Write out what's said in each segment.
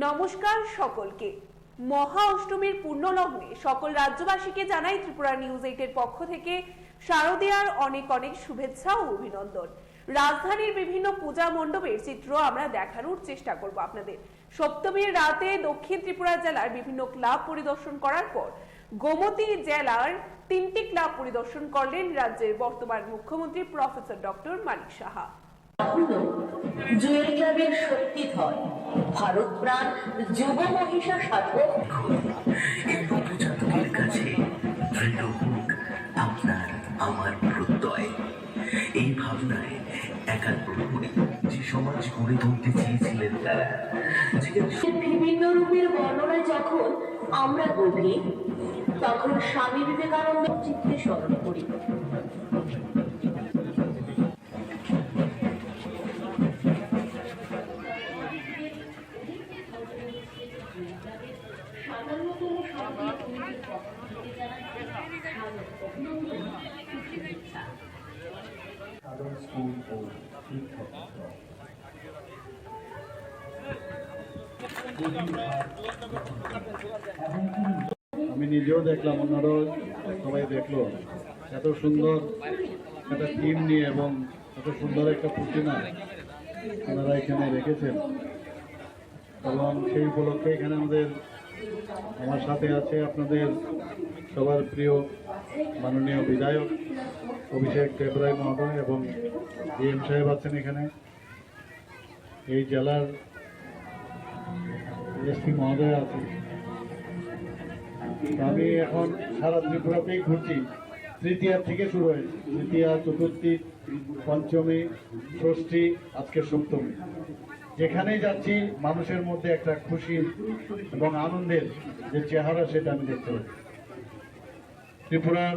নমস্কার সকলকে। মহা অষ্টমীর পূর্ণলগ্নে সকল রাজ্যবাসীকে জানাই ত্রিপুরা নিউজ 8 এর পক্ষ থেকে শারদীয়ার অনেক অনেক শুভেচ্ছা ও অভিনন্দন। রাজধানীর বিভিন্ন পূজা মণ্ডপের চিত্র আমরা দেখানোর চেষ্টা করব আপনাদের। সপ্তমীর রাতে দক্ষিণ ত্রিপুরা জেলার বিভিন্ন ক্লাব পরিদর্শন করার পর গোমতী জেলার 3টি ক্লাব পরিদর্শন করলেন রাজ্যের বর্তমান মুখ্যমন্ত্রী প্রফেসর ডক্টর মানিক সাহা। জুয়েল ক্লাবের শক্তিধর ভারত প্রাণ যুব মহিষা সাধক নবজাতকের কাছে দৃঢ় হোক আপনার আমার প্রত্যয়। এই ভাবনায় একার প্রহরী যে সমাজ গড়ে তুলতে চেয়েছিলেন তারা বিভিন্ন রূপের বর্ণনা যখন আমরা গভীর, তখন স্বামী বিবেকানন্দের চিত্তে স্মরণ করি। আমি নিজেও দেখলাম, অন্যরাও সবাই দেখলো, এত সুন্দর একটা থিম নিয়ে এবং এত সুন্দর একটা প্রতিমা ওনারা এখানে রেখেছেন। এবং সেই উপলক্ষে এখানে আমার সাথে আছে আপনাদের সবার প্রিয় মাননীয় বিধায়ক অভিষেক ত্রিপুরা মহোদয় এবং ডিএম সাহেব আছেন এখানে, এই জেলার এসপি মহোদয় আছেন। আমি এখন সারা ত্রিপুরাতেই ঘুরছি। তৃতীয়া থেকে শুরু হয়েছে, তৃতীয়া, চতুর্থী, পঞ্চমী, ষষ্ঠী, আজকে সপ্তমী। যেখানেই যাচ্ছি মানুষের মধ্যে একটা খুশির এবং আনন্দের যে চেহারা সেটা আমি দেখতে পাচ্ছি ত্রিপুরার।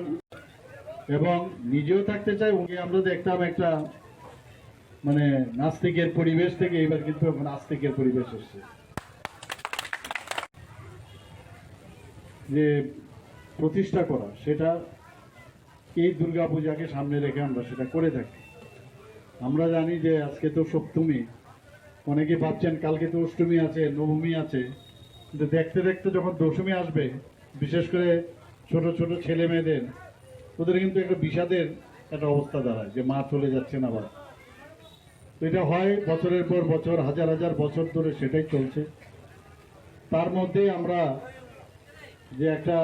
এবং নিজেও থাকতে চাই, আমরা দেখতাম একটা নাস্তিকের পরিবেশ থেকে এবার কিন্তু নাস্তিকের পরিবেশ এসছে। যে প্রতিষ্ঠা করা, সেটা এই দুর্গাপূজাকে সামনে রেখে আমরা সেটা করে থাকি। আমরা জানি যে আজকে তো সপ্তমী, অনেকে ভাবছেন কালকে তো অষ্টমী আছে, নবমী আছে, কিন্তু দেখতে দেখতে যখন দশমী আসবে, বিশেষ করে ছোট ছোট ছেলে মেয়েদের, ওদের কিন্তু একটা বিষাদের একটা অবস্থা দাঁড়ায় যে মা চলে যাচ্ছেন আবার। তো এটা হয় বছরের পর বছর, হাজার হাজার বছর ধরে সেটাই চলছে। তার মধ্যে আমরা যে একটা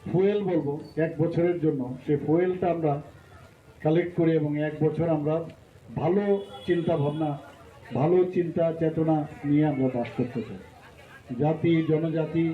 ফুয়েল বলবো এক বছরের জন্য, সেই ফুয়েলটা আমরা কালেক্ট করি এবং এক বছর আমরা ভালো চিন্তা ভাবনা, ভালো চিন্তা চেতনা নিয়ে আমরা বাস করতে চাই। জাতি জনজাতি